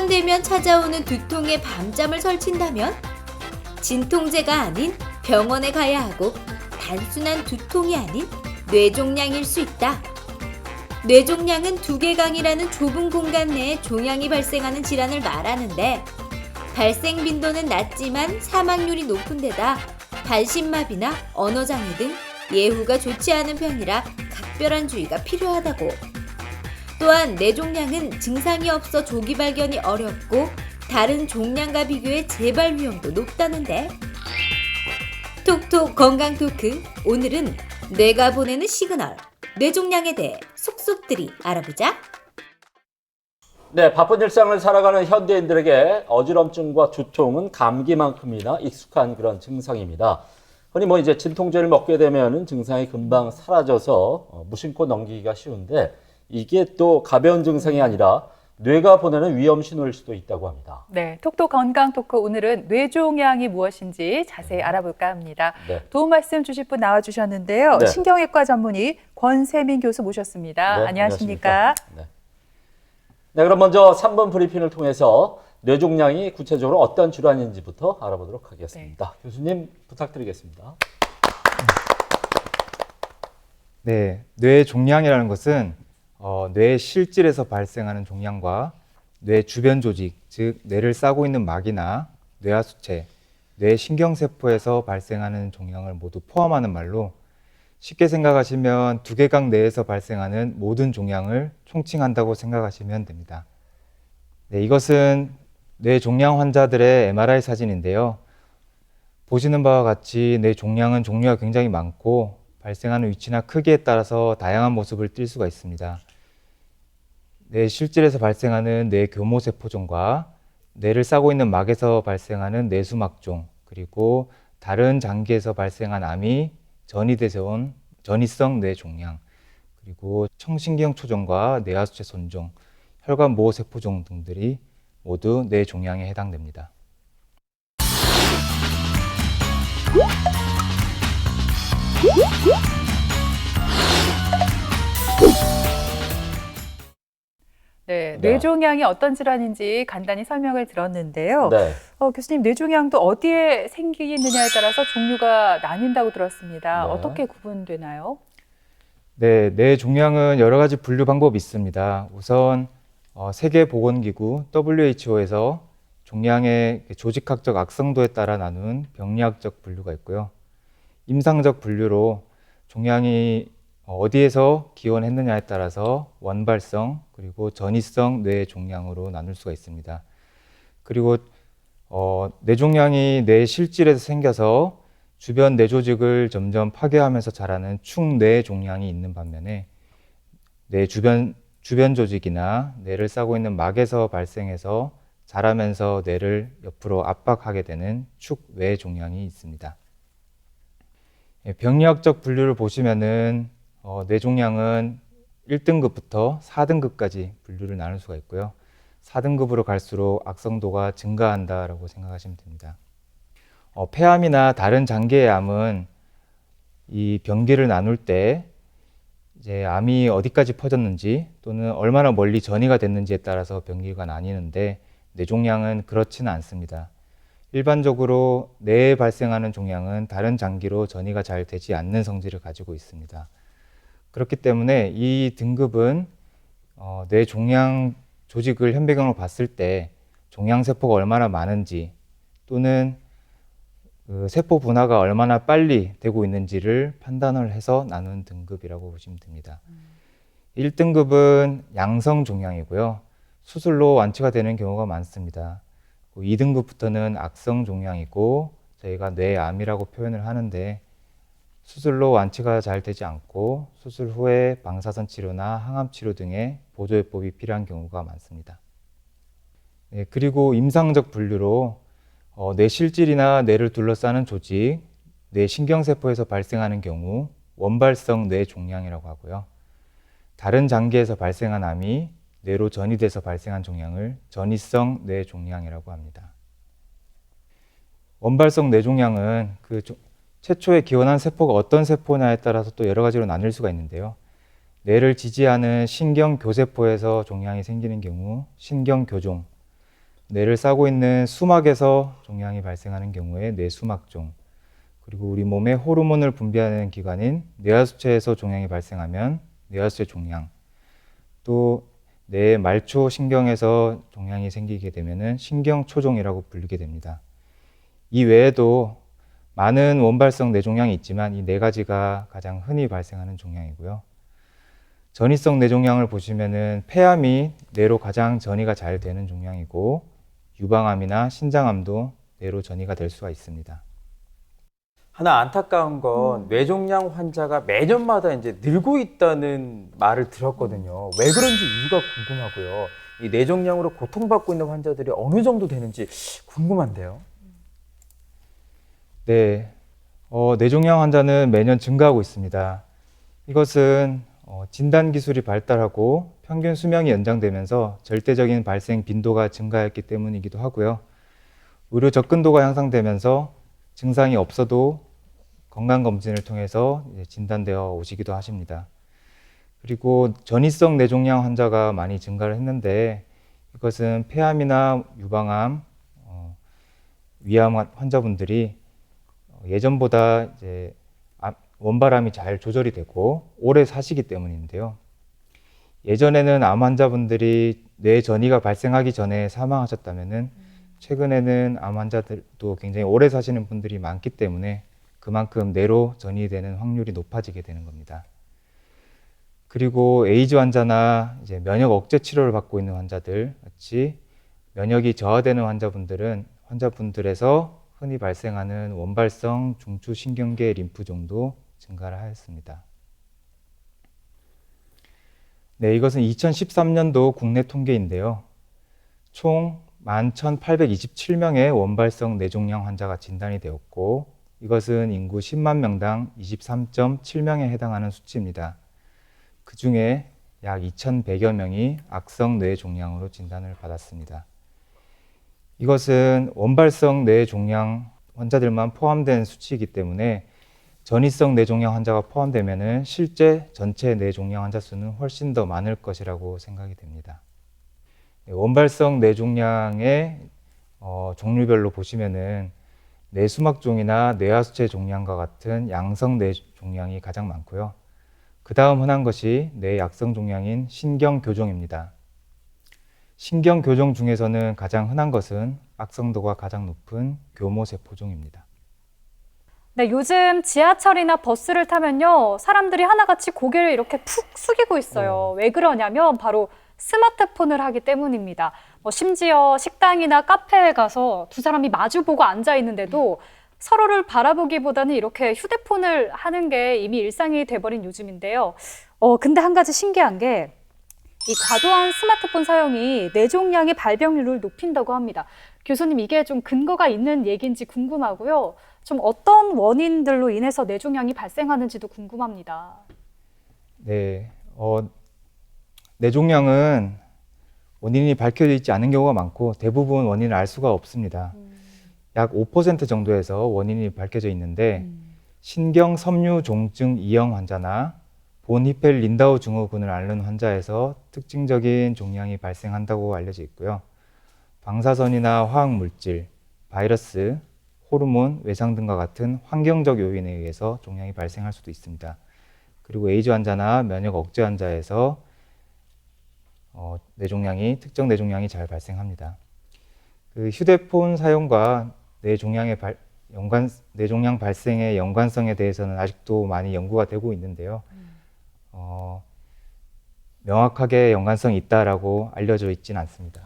시간 되면 찾아오는 두통에 밤잠을 설친다면 진통제가 아닌 병원에 가야 하고 단순한 두통이 아닌 뇌종양일 수 있다. 뇌종양은 두개강이라는 좁은 공간 내에 종양이 발생하는 질환을 말하는데 발생 빈도는 낮지만 사망률이 높은 데다 발신마비나 언어장애 등 예후가 좋지 않은 병이라 각별한 주의가 필요하다고. 또한 뇌종양은 증상이 없어 조기 발견이 어렵고 다른 종양과 비교해 재발 위험도 높다는데. 톡톡 건강 토크, 오늘은 뇌가 보내는 시그널, 뇌종양에 대해 속속들이 알아보자. 네, 바쁜 일상을 살아가는 현대인들에게 어지럼증과 두통은 감기만큼이나 익숙한 그런 증상입니다. 흔히 이제 진통제를 먹게 되면 증상이 금방 사라져서 무심코 넘기기가 쉬운데 이게 또 가벼운 증상이 아니라 뇌가 보내는 위험 신호일 수도 있다고 합니다. 네, 톡톡 건강 토크, 오늘은 뇌종양이 무엇인지 자세히 알아볼까 합니다. 네. 도움 말씀 주실 분 나와주셨는데요. 네. 신경외과 전문의 권세민 교수 모셨습니다. 네, 안녕하십니까? 네. 네, 그럼 먼저 3분 브리핑을 통해서 뇌종양이 구체적으로 어떤 질환인지부터 알아보도록 하겠습니다. 교수님 부탁드리겠습니다. 네, 뇌종양이라는 것은 뇌 실질에서 발생하는 종양과 뇌 주변 조직, 즉 뇌를 싸고 있는 막이나 뇌하수체, 뇌 신경세포에서 발생하는 종양을 모두 포함하는 말로, 쉽게 생각하시면 두개강 내에서 발생하는 모든 종양을 총칭한다고 생각하시면 됩니다. 네, 이것은 뇌종양 환자들의 MRI 사진인데요. 보시는 바와 같이 뇌종양은 종류가 굉장히 많고 발생하는 위치나 크기에 따라서 다양한 모습을 띌 수가 있습니다. 뇌 실질에서 발생하는 뇌 교모세포종과 뇌를 싸고 있는 막에서 발생하는 뇌수막종, 그리고 다른 장기에서 발생한 암이 전이돼서 온 전이성 뇌종양, 그리고 청신경초종과 뇌하수체 손종, 혈관 모세포종 등들이 모두 뇌종양에 해당됩니다. 네, 네. 뇌종양이 어떤 질환인지 간단히 설명을 들었는데요. 네. 교수님, 뇌종양도 어디에 생기느냐에 따라서 종류가 나뉜다고 들었습니다. 네. 어떻게 구분되나요? 네, 뇌종양은 여러 가지 분류 방법이 있습니다. 우선 세계보건기구 WHO에서 종양의 조직학적 악성도에 따라 나눈 병리학적 분류가 있고요. 임상적 분류로 종양이 어디에서 기원했느냐에 따라서 원발성 그리고 전이성 뇌종양으로 나눌 수가 있습니다. 그리고 뇌종양이 뇌 실질에서 생겨서 주변 뇌조직을 점점 파괴하면서 자라는 축뇌종양이 있는 반면에 뇌 주변 조직이나 뇌를 싸고 있는 막에서 발생해서 자라면서 뇌를 옆으로 압박하게 되는 축외종양이 있습니다. 병리학적 분류를 보시면은 뇌종양은 1등급부터 4등급까지 분류를 나눌 수가 있고요. 4등급으로 갈수록 악성도가 증가한다라고 생각하시면 됩니다. 폐암이나 다른 장기의 암은 이 병기를 나눌 때 이제 암이 어디까지 퍼졌는지 또는 얼마나 멀리 전이가 됐는지에 따라서 병기가 나뉘는데 뇌종양은 그렇지는 않습니다. 일반적으로 뇌에 발생하는 종양은 다른 장기로 전이가 잘 되지 않는 성질을 가지고 있습니다. 그렇기 때문에 이 등급은 뇌종양 조직을 현배경으로 봤을 때 종양세포가 얼마나 많은지 또는 그 세포 분화가 얼마나 빨리 되고 있는지를 판단을 해서 나눈 등급이라고 보시면 됩니다. 1등급은 양성종양이고요. 수술로 완치가 되는 경우가 많습니다. 2등급부터는 악성종양이고 저희가 뇌암이라고 표현을 하는데 수술로 완치가 잘 되지 않고 수술 후에 방사선 치료나 항암 치료 등의 보조요법이 필요한 경우가 많습니다. 네, 그리고 임상적 분류로 뇌 실질이나 뇌를 둘러싸는 조직, 뇌 신경세포에서 발생하는 경우 원발성 뇌종양이라고 하고요. 다른 장기에서 발생한 암이 뇌로 전이돼서 발생한 종양을 전이성 뇌종양이라고 합니다. 원발성 뇌종양은 최초에 기원한 세포가 어떤 세포냐에 따라서 또 여러 가지로 나뉠 수가 있는데요. 뇌를 지지하는 신경교세포에서 종양이 생기는 경우 신경교종, 뇌를 싸고 있는 수막에서 종양이 발생하는 경우에 뇌수막종, 그리고 우리 몸에 호르몬을 분비하는 기관인 뇌하수체에서 종양이 발생하면 뇌하수체 종양, 또 뇌의 말초 신경에서 종양이 생기게 되면 신경초종이라고 불리게 됩니다. 이 외에도 많은 원발성 뇌종양이 있지만 이 네 가지가 가장 흔히 발생하는 종양이고요. 전이성 뇌종양을 보시면은 폐암이 뇌로 가장 전이가 잘 되는 종양이고, 유방암이나 신장암도 뇌로 전이가 될 수가 있습니다. 하나 안타까운 건 뇌종양 환자가 매년마다 이제 늘고 있다는 말을 들었거든요. 왜 그런지 이유가 궁금하고요. 이 뇌종양으로 고통받고 있는 환자들이 어느 정도 되는지 궁금한데요. 네, 뇌종양 환자는 매년 증가하고 있습니다. 이것은 진단 기술이 발달하고 평균 수명이 연장되면서 절대적인 발생 빈도가 증가했기 때문이기도 하고요. 의료 접근도가 향상되면서 증상이 없어도 건강검진을 통해서 진단되어 오시기도 하십니다. 그리고 전이성 뇌종양 환자가 많이 증가를 했는데, 이것은 폐암이나 유방암, 위암 환자분들이 예전보다 이제 원발암이 잘 조절이 되고 오래 사시기 때문인데요. 예전에는 암 환자분들이 뇌 전이가 발생하기 전에 사망하셨다면은 최근에는 암 환자들도 굉장히 오래 사시는 분들이 많기 때문에 그만큼 뇌로 전이되는 확률이 높아지게 되는 겁니다. 그리고 에이즈 환자나 이제 면역 억제 치료를 받고 있는 환자들 같이 면역이 저하되는 환자분들에서 흔히 발생하는 원발성 중추신경계 림프종도 증가를 하였습니다. 네, 이것은 2013년도 국내 통계인데요. 총 11,827명의 원발성 뇌종양 환자가 진단이 되었고, 이것은 인구 10만 명당 23.7명에 해당하는 수치입니다. 그 중에 약 2,100여 명이 악성 뇌종양으로 진단을 받았습니다. 이것은 원발성 뇌종양 환자들만 포함된 수치이기 때문에 전이성 뇌종양 환자가 포함되면 실제 전체 뇌종양 환자 수는 훨씬 더 많을 것이라고 생각이 됩니다. 원발성 뇌종양의 종류별로 보시면은 뇌수막종이나 뇌하수체 종양과 같은 양성 뇌종양이 가장 많고요. 그 다음 흔한 것이 뇌약성 종양인 신경교종입니다. 신경교종 중에서는 가장 흔한 것은 악성도가 가장 높은 교모세포종입니다. 네, 요즘 지하철이나 버스를 타면요, 사람들이 하나같이 고개를 이렇게 푹 숙이고 있어요. 왜 그러냐면 바로 스마트폰을 하기 때문입니다. 심지어 식당이나 카페에 가서 두 사람이 마주보고 앉아 있는데도 서로를 바라보기보다는 이렇게 휴대폰을 하는 게 이미 일상이 돼버린 요즘인데요. 근데 한 가지 신기한 게 이 과도한 스마트폰 사용이 뇌종양의 발병률을 높인다고 합니다. 교수님, 이게 좀 근거가 있는 얘기인지 궁금하고요. 좀 어떤 원인들로 인해서 뇌종양이 발생하는지도 궁금합니다. 네, 뇌종양은 원인이 밝혀져 있지 않은 경우가 많고 대부분 원인을 알 수가 없습니다. 약 5% 정도에서 원인이 밝혀져 있는데 신경섬유종증 2형 환자나 본히펠-린다우 증후군을 앓는 환자에서 특징적인 종양이 발생한다고 알려져 있고요. 방사선이나 화학물질, 바이러스, 호르몬, 외상 등과 같은 환경적 요인에 의해서 종양이 발생할 수도 있습니다. 그리고 에이즈 환자나 면역 억제 환자에서 특정 뇌종양이 잘 발생합니다. 그 휴대폰 사용과 뇌종양 발생의 연관성에 대해서는 아직도 많이 연구가 되고 있는데요. 명확하게 연관성이 있다라고 알려져 있지는 않습니다.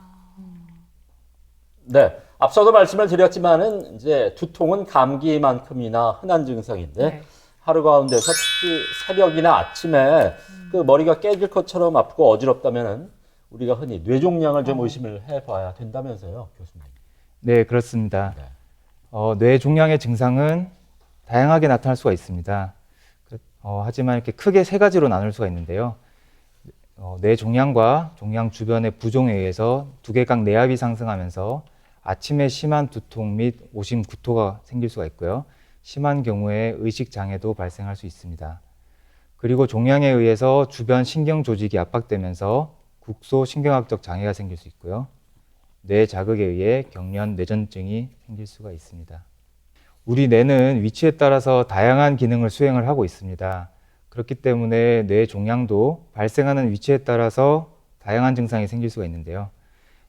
네, 앞서도 말씀을 드렸지만은 이제 두통은 감기만큼이나 흔한 증상인데 네. 하루 가운데서 특히 새벽이나 아침에 그 머리가 깨질 것처럼 아프고 어지럽다면은 우리가 흔히 뇌종양을 좀 의심을 해봐야 된다면서요, 교수님. 네, 그렇습니다. 네. 뇌종양의 증상은 다양하게 나타날 수가 있습니다. 하지만 이렇게 크게 세 가지로 나눌 수가 있는데요. 뇌종양과 종양 주변의 부종에 의해서 두개각 내압이 상승하면서 아침에 심한 두통 및 오심 구토가 생길 수가 있고요. 심한 경우에 의식 장애도 발생할 수 있습니다. 그리고 종양에 의해서 주변 신경 조직이 압박되면서 국소 신경학적 장애가 생길 수 있고요. 뇌 자극에 의해 경련 뇌전증이 생길 수가 있습니다. 우리 뇌는 위치에 따라서 다양한 기능을 수행을 하고 있습니다. 그렇기 때문에 뇌 종양도 발생하는 위치에 따라서 다양한 증상이 생길 수가 있는데요.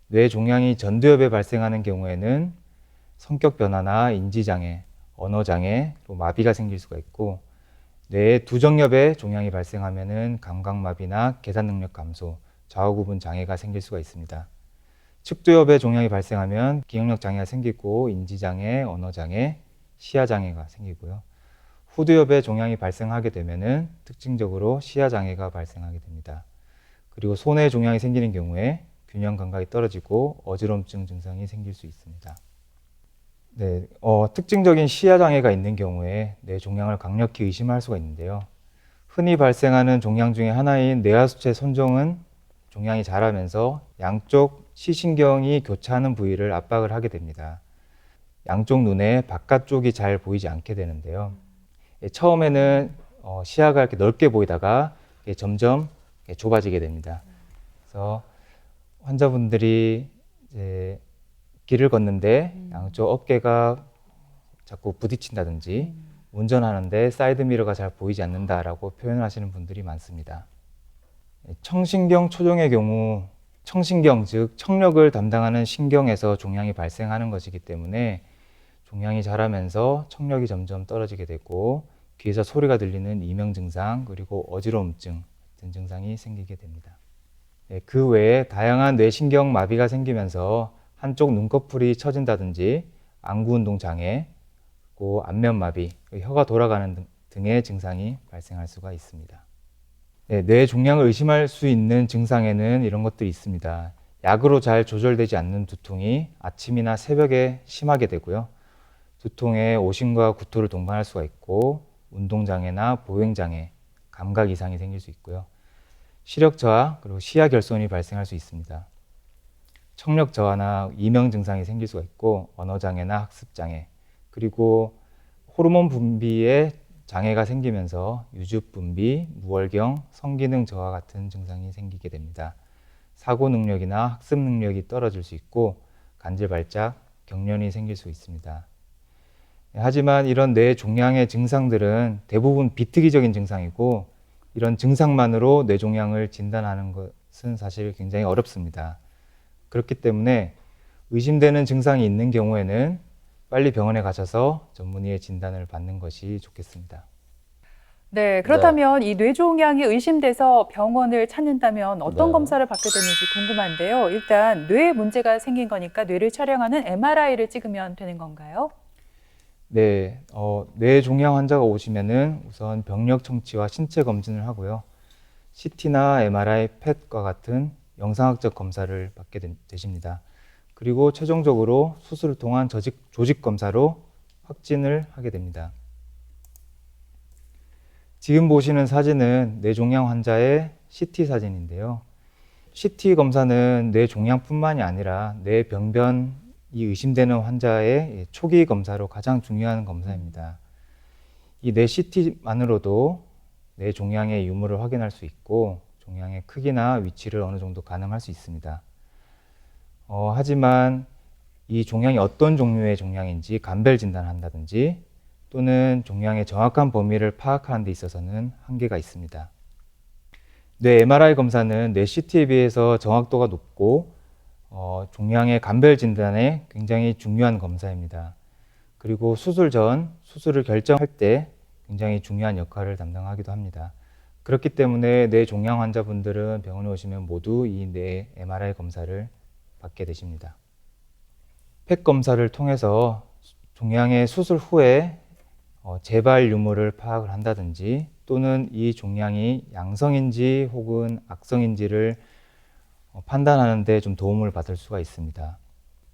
뇌 종양이 전두엽에 발생하는 경우에는 성격 변화나 인지장애, 언어장애, 또 마비가 생길 수가 있고, 뇌의 두정엽에 종양이 발생하면은 감각마비나 계산 능력 감소, 좌우구분 장애가 생길 수가 있습니다. 측두엽에 종양이 발생하면 기억력 장애가 생기고 인지장애, 언어장애, 시야장애가 생기고요. 후두엽에 종양이 발생하게 되면은 특징적으로 시야장애가 발생하게 됩니다. 그리고 손에 종양이 생기는 경우에 균형 감각이 떨어지고 어지럼증 증상이 생길 수 있습니다. 네, 특징적인 시야장애가 있는 경우에 뇌 종양을 강력히 의심할 수가 있는데요. 흔히 발생하는 종양 중에 하나인 뇌하수체 손종은 종양이 자라면서 양쪽 시신경이 교차하는 부위를 압박을 하게 됩니다. 양쪽 눈의 바깥쪽이 잘 보이지 않게 되는데요. 처음에는 시야가 이렇게 넓게 보이다가 점점 좁아지게 됩니다. 그래서 환자분들이 이제 길을 걷는데 양쪽 어깨가 자꾸 부딪힌다든지 운전하는데 사이드미러가 잘 보이지 않는다라고 표현하시는 분들이 많습니다. 청신경 초종의 경우 청신경, 즉 청력을 담당하는 신경에서 종양이 발생하는 것이기 때문에 종양이 자라면서 청력이 점점 떨어지게 되고 귀에서 소리가 들리는 이명 증상 그리고 어지러움증 같은 증상이 생기게 됩니다. 그 외에 다양한 뇌신경 마비가 생기면서 한쪽 눈꺼풀이 처진다든지 안구운동 장애, 그리고 안면마비, 혀가 돌아가는 등의 증상이 발생할 수가 있습니다. 뇌 종양을 의심할 수 있는 증상에는 이런 것들이 있습니다. 약으로 잘 조절되지 않는 두통이 아침이나 새벽에 심하게 되고요. 두통에 오심과 구토를 동반할 수가 있고 운동장애나 보행장애, 감각 이상이 생길 수 있고요. 시력 저하 그리고 시야 결손이 발생할 수 있습니다. 청력 저하나 이명 증상이 생길 수가 있고 언어장애나 학습장애, 그리고 호르몬 분비에 장애가 생기면서 유즙 분비, 무월경, 성기능 저하 같은 증상이 생기게 됩니다. 사고 능력이나 학습 능력이 떨어질 수 있고 간질발작, 경련이 생길 수 있습니다. 하지만 이런 뇌 종양의 증상들은 대부분 비특이적인 증상이고 이런 증상만으로 뇌 종양을 진단하는 것은 사실 굉장히 어렵습니다. 그렇기 때문에 의심되는 증상이 있는 경우에는 빨리 병원에 가셔서 전문의의 진단을 받는 것이 좋겠습니다. 네, 그렇다면 이 뇌종양이 의심돼서 병원을 찾는다면 어떤 네. 검사를 받게 되는지 궁금한데요. 일단 뇌에 문제가 생긴 거니까 뇌를 촬영하는 MRI를 찍으면 되는 건가요? 네, 뇌 종양 환자가 오시면은 우선 병력 청취와 신체 검진을 하고요. CT나 MRI, 펫과 같은 영상학적 검사를 받게 되십니다. 그리고 최종적으로 수술을 통한 조직 검사로 확진을 하게 됩니다. 지금 보시는 사진은 뇌종양 환자의 CT 사진인데요. CT 검사는 뇌종양뿐만이 아니라 뇌병변이 의심되는 환자의 초기 검사로 가장 중요한 검사입니다. 이 뇌 CT만으로도 뇌종양의 유무를 확인할 수 있고 종양의 크기나 위치를 어느 정도 가늠할 수 있습니다. 하지만 이 종양이 어떤 종류의 종양인지 감별 진단한다든지 또는 종양의 정확한 범위를 파악하는 데 있어서는 한계가 있습니다. 뇌 MRI 검사는 뇌 CT에 비해서 정확도가 높고 종양의 감별 진단에 굉장히 중요한 검사입니다. 그리고 수술 전 수술을 결정할 때 굉장히 중요한 역할을 담당하기도 합니다. 그렇기 때문에 뇌 종양 환자분들은 병원에 오시면 모두 이 뇌 MRI 검사를 받게 되십니다. 펫 검사를 통해서 종양의 수술 후에 재발 유무를 파악을 한다든지 또는 이 종양이 양성인지 혹은 악성인지를 판단하는 데 좀 도움을 받을 수가 있습니다.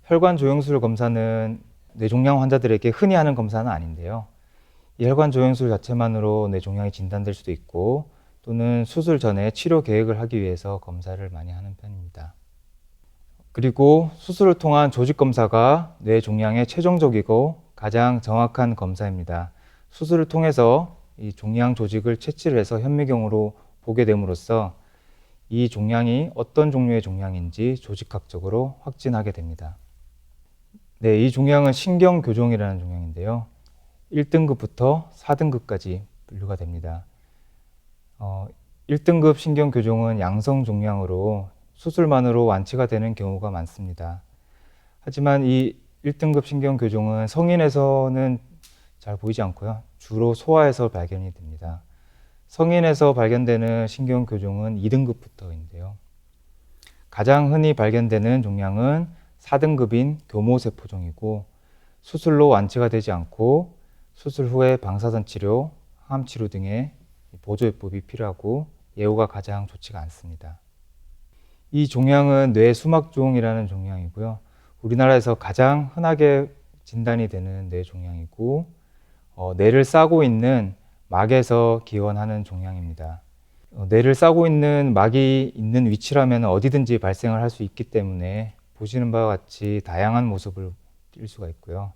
혈관 조영술 검사는 뇌종양 환자들에게 흔히 하는 검사는 아닌데요. 이 혈관 조영술 자체만으로 뇌종양이 진단될 수도 있고 또는 수술 전에 치료 계획을 하기 위해서 검사를 많이 하는 편입니다. 그리고 수술을 통한 조직 검사가 뇌 종양의 최종적이고 가장 정확한 검사입니다. 수술을 통해서 이 종양 조직을 채취를 해서 현미경으로 보게 됨으로써 이 종양이 어떤 종류의 종양인지 조직학적으로 확진하게 됩니다. 네, 이 종양은 신경교종이라는 종양인데요. 1등급부터 4등급까지 분류가 됩니다. 1등급 신경교종은 양성 종양으로 수술만으로 완치가 되는 경우가 많습니다. 하지만 이 1등급 신경교종은 성인에서는 잘 보이지 않고요. 주로 소아에서 발견이 됩니다. 성인에서 발견되는 신경교종은 2등급부터인데요. 가장 흔히 발견되는 종양은 4등급인 교모세포종이고 수술로 완치가 되지 않고 수술 후에 방사선 치료, 항암 치료 등의 보조요법이 필요하고 예후가 가장 좋지가 않습니다. 이 종양은 뇌수막종이라는 종양이고요. 우리나라에서 가장 흔하게 진단이 되는 뇌 종양이고 뇌를 싸고 있는 막에서 기원하는 종양입니다. 뇌를 싸고 있는 막이 있는 위치라면 어디든지 발생을 할 수 있기 때문에 보시는 바와 같이 다양한 모습을 띌 수가 있고요.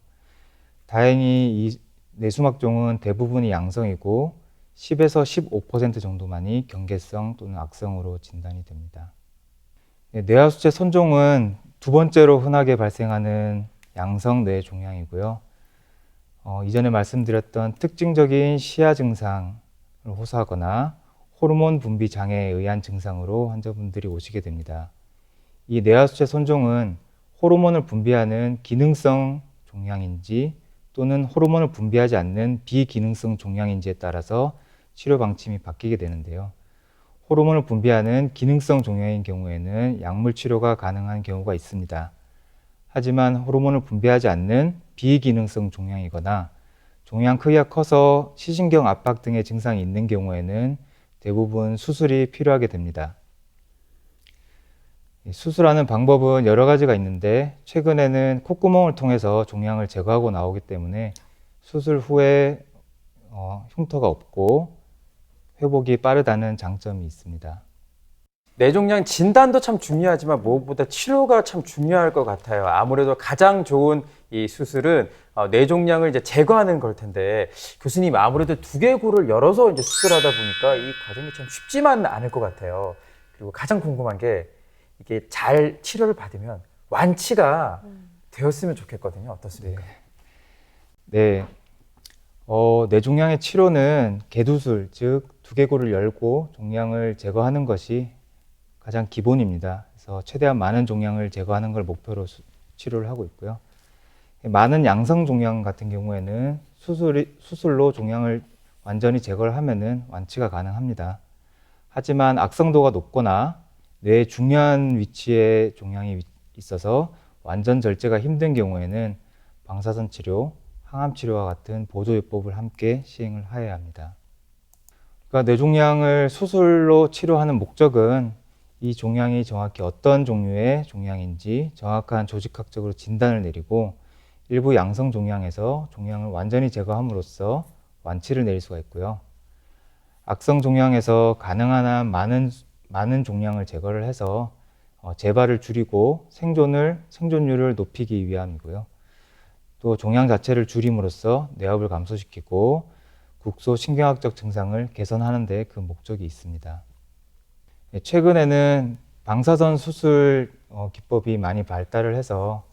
다행히 이 뇌수막종은 대부분이 양성이고 10에서 15% 정도만이 경계성 또는 악성으로 진단이 됩니다. 뇌하수체 손종은 두 번째로 흔하게 발생하는 양성 뇌 종양이고요. 이전에 말씀드렸던 특징적인 시야 증상을 호소하거나 호르몬 분비 장애에 의한 증상으로 환자분들이 오시게 됩니다. 이 뇌하수체 손종은 호르몬을 분비하는 기능성 종양인지 또는 호르몬을 분비하지 않는 비기능성 종양인지에 따라서 치료 방침이 바뀌게 되는데요. 호르몬을 분비하는 기능성 종양인 경우에는 약물 치료가 가능한 경우가 있습니다. 하지만 호르몬을 분비하지 않는 비기능성 종양이거나 종양 크기가 커서 시신경 압박 등의 증상이 있는 경우에는 대부분 수술이 필요하게 됩니다. 수술하는 방법은 여러 가지가 있는데 최근에는 콧구멍을 통해서 종양을 제거하고 나오기 때문에 수술 후에 흉터가 없고 회복이 빠르다는 장점이 있습니다. 뇌종양 진단도 참 중요하지만 무엇보다 치료가 참 중요할 것 같아요. 아무래도 가장 좋은 이 수술은 뇌종양을 이제 제거하는 걸 텐데 교수님 아무래도 두개골을 열어서 이제 수술하다 보니까 이 과정이 참 쉽지만 않을 것 같아요. 그리고 가장 궁금한 게 이게 잘 치료를 받으면 완치가 되었으면 좋겠거든요. 어떻습니까? 네. 뇌종양의 치료는 개두술, 즉 두개골을 열고 종양을 제거하는 것이 가장 기본입니다. 그래서 최대한 많은 종양을 제거하는 걸 목표로 치료를 하고 있고요. 많은 양성 종양 같은 경우에는 수술로 종양을 완전히 제거를 하면은 완치가 가능합니다. 하지만 악성도가 높거나 뇌의 중요한 위치에 종양이 있어서 완전 절제가 힘든 경우에는 방사선 치료, 항암 치료와 같은 보조요법을 함께 시행을 하여야 합니다. 그러니까 뇌종양을 수술로 치료하는 목적은 이 종양이 정확히 어떤 종류의 종양인지 정확한 조직학적으로 진단을 내리고 일부 양성 종양에서 종양을 완전히 제거함으로써 완치를 내릴 수가 있고요. 악성 종양에서 가능한 한 많은 종양을 제거를 해서 재발을 줄이고 생존율을 높이기 위함이고요. 또 종양 자체를 줄임으로써 뇌압을 감소시키고 국소 신경학적 증상을 개선하는 데 그 목적이 있습니다. 최근에는 방사선 수술 기법이 많이 발달을 해서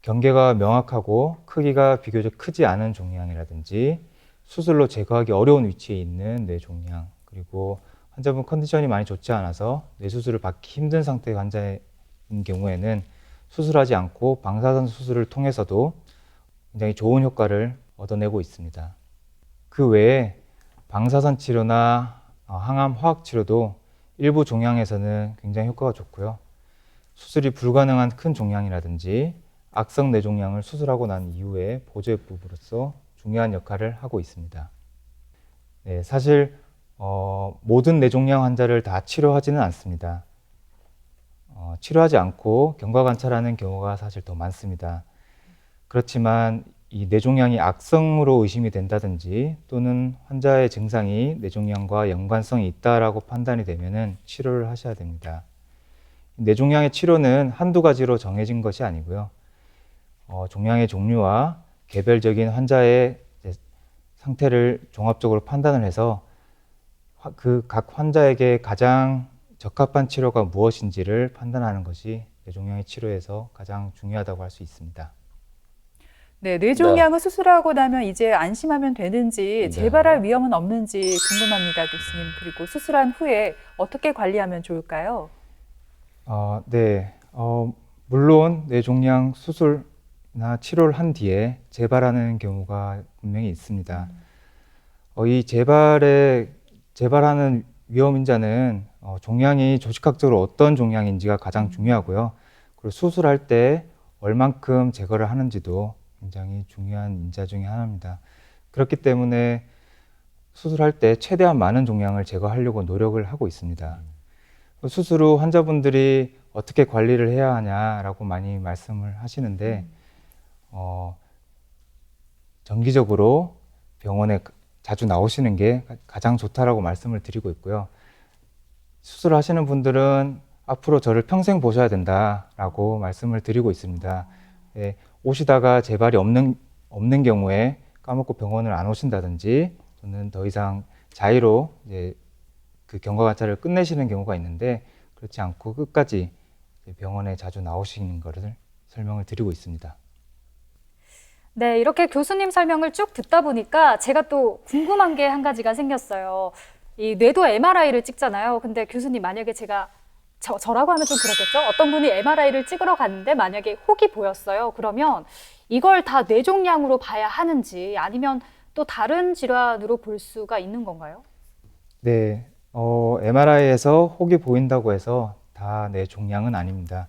경계가 명확하고 크기가 비교적 크지 않은 종양이라든지 수술로 제거하기 어려운 위치에 있는 뇌종양, 그리고 환자분 컨디션이 많이 좋지 않아서 뇌수술을 받기 힘든 상태의 환자인 경우에는 수술하지 않고 방사선 수술을 통해서도 굉장히 좋은 효과를 얻어내고 있습니다. 그 외에 방사선 치료나 항암 화학 치료도 일부 종양에서는 굉장히 효과가 좋고요. 수술이 불가능한 큰 종양이라든지 악성 뇌종양을 수술하고 난 이후에 보조요법으로서 중요한 역할을 하고 있습니다. 네, 사실 모든 뇌종양 환자를 다 치료하지는 않습니다. 치료하지 않고 경과관찰하는 경우가 사실 더 많습니다. 그렇지만 이 뇌종양이 악성으로 의심이 된다든지 또는 환자의 증상이 뇌종양과 연관성이 있다라고 판단이 되면은 치료를 하셔야 됩니다. 뇌종양의 치료는 한두 가지로 정해진 것이 아니고요. 종양의 종류와 개별적인 환자의 상태를 종합적으로 판단을 해서 그 각 환자에게 가장 적합한 치료가 무엇인지를 판단하는 것이 뇌종양의 치료에서 가장 중요하다고 할 수 있습니다. 네, 뇌종양을 수술하고 나면 이제 안심하면 되는지 네. 재발할 위험은 없는지 궁금합니다, 교수님. 그리고 수술한 후에 어떻게 관리하면 좋을까요? 네, 물론 뇌종양 수술이나 치료를 한 뒤에 재발하는 경우가 분명히 있습니다. 이 재발하는 위험 인자는 종양이 조직학적으로 어떤 종양인지가 가장 중요하고요. 그리고 수술할 때 얼만큼 제거를 하는지도 굉장히 중요한 인자 중에 하나입니다. 그렇기 때문에 수술할 때 최대한 많은 종양을 제거하려고 노력을 하고 있습니다. 수술 후 환자분들이 어떻게 관리를 해야 하냐라고 많이 말씀을 하시는데 정기적으로 병원에 자주 나오시는 게 가장 좋다라고 말씀을 드리고 있고요. 수술하시는 분들은 앞으로 저를 평생 보셔야 된다라고 말씀을 드리고 있습니다. 예, 오시다가 재발이 없는 경우에 까먹고 병원을 안 오신다든지 또는 더 이상 자의로 이제 그 경과 관찰을 끝내시는 경우가 있는데 그렇지 않고 끝까지 병원에 자주 나오시는 것을 설명을 드리고 있습니다. 네, 이렇게 교수님 설명을 쭉 듣다 보니까 제가 또 궁금한 게 한 가지가 생겼어요. 이 뇌도 MRI를 찍잖아요. 근데 교수님 만약에 제가 저라고 하면 좀 그렇겠죠? 어떤 분이 MRI를 찍으러 갔는데 만약에 혹이 보였어요. 그러면 이걸 다 뇌종양으로 봐야 하는지 아니면 또 다른 질환으로 볼 수가 있는 건가요? 네, MRI에서 혹이 보인다고 해서 다 뇌종양은 아닙니다.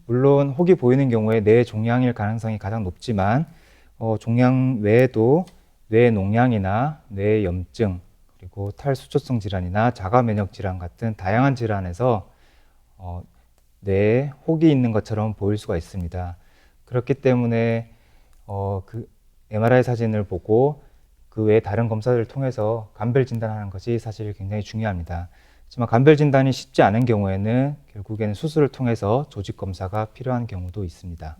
물론 혹이 보이는 경우에 뇌종양일 가능성이 가장 높지만 종양 외에도 뇌농양이나 뇌염증 그리고 탈수초성 질환이나 자가면역 질환 같은 다양한 질환에서 뇌에 혹이 있는 것처럼 보일 수가 있습니다. 그렇기 때문에 그 MRI 사진을 보고 그 외에 다른 검사들을 통해서 감별 진단하는 것이 사실 굉장히 중요합니다. 하지만 감별 진단이 쉽지 않은 경우에는 결국에는 수술을 통해서 조직 검사가 필요한 경우도 있습니다.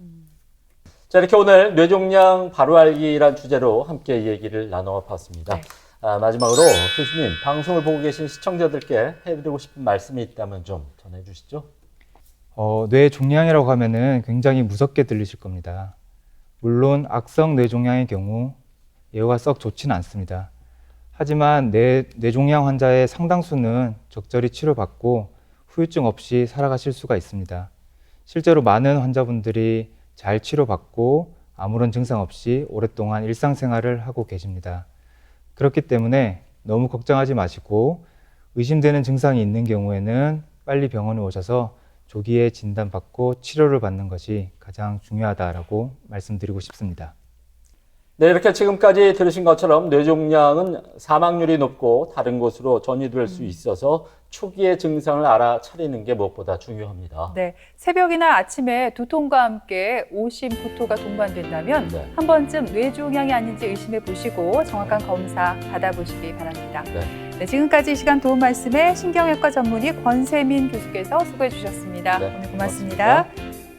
자, 이렇게 오늘 뇌종양 바로 알기란 주제로 함께 얘기를 나눠봤습니다. 네. 마지막으로 교수님, 방송을 보고 계신 시청자들께 해드리고 싶은 말씀이 있다면 좀 전해주시죠. 뇌종양이라고 하면은 굉장히 무섭게 들리실 겁니다. 물론 악성 뇌종양의 경우 예후가 썩 좋지는 않습니다. 하지만 뇌종양 환자의 상당수는 적절히 치료받고 후유증 없이 살아가실 수가 있습니다. 실제로 많은 환자분들이 잘 치료받고 아무런 증상 없이 오랫동안 일상생활을 하고 계십니다. 그렇기 때문에 너무 걱정하지 마시고 의심되는 증상이 있는 경우에는 빨리 병원에 오셔서 조기에 진단받고 치료를 받는 것이 가장 중요하다라고 말씀드리고 싶습니다. 네, 이렇게 지금까지 들으신 것처럼 뇌종양은 사망률이 높고 다른 곳으로 전이될 수 있어서 초기의 증상을 알아차리는 게 무엇보다 중요합니다. 네, 새벽이나 아침에 두통과 함께 오심부토가 동반된다면 네. 한 번쯤 뇌종양이 아닌지 의심해 보시고 정확한 검사 받아보시기 바랍니다. 네, 지금까지 이 시간 도움 말씀에 신경외과 전문의 권세민 교수께서 수고해 주셨습니다. 네, 오늘 고맙습니다.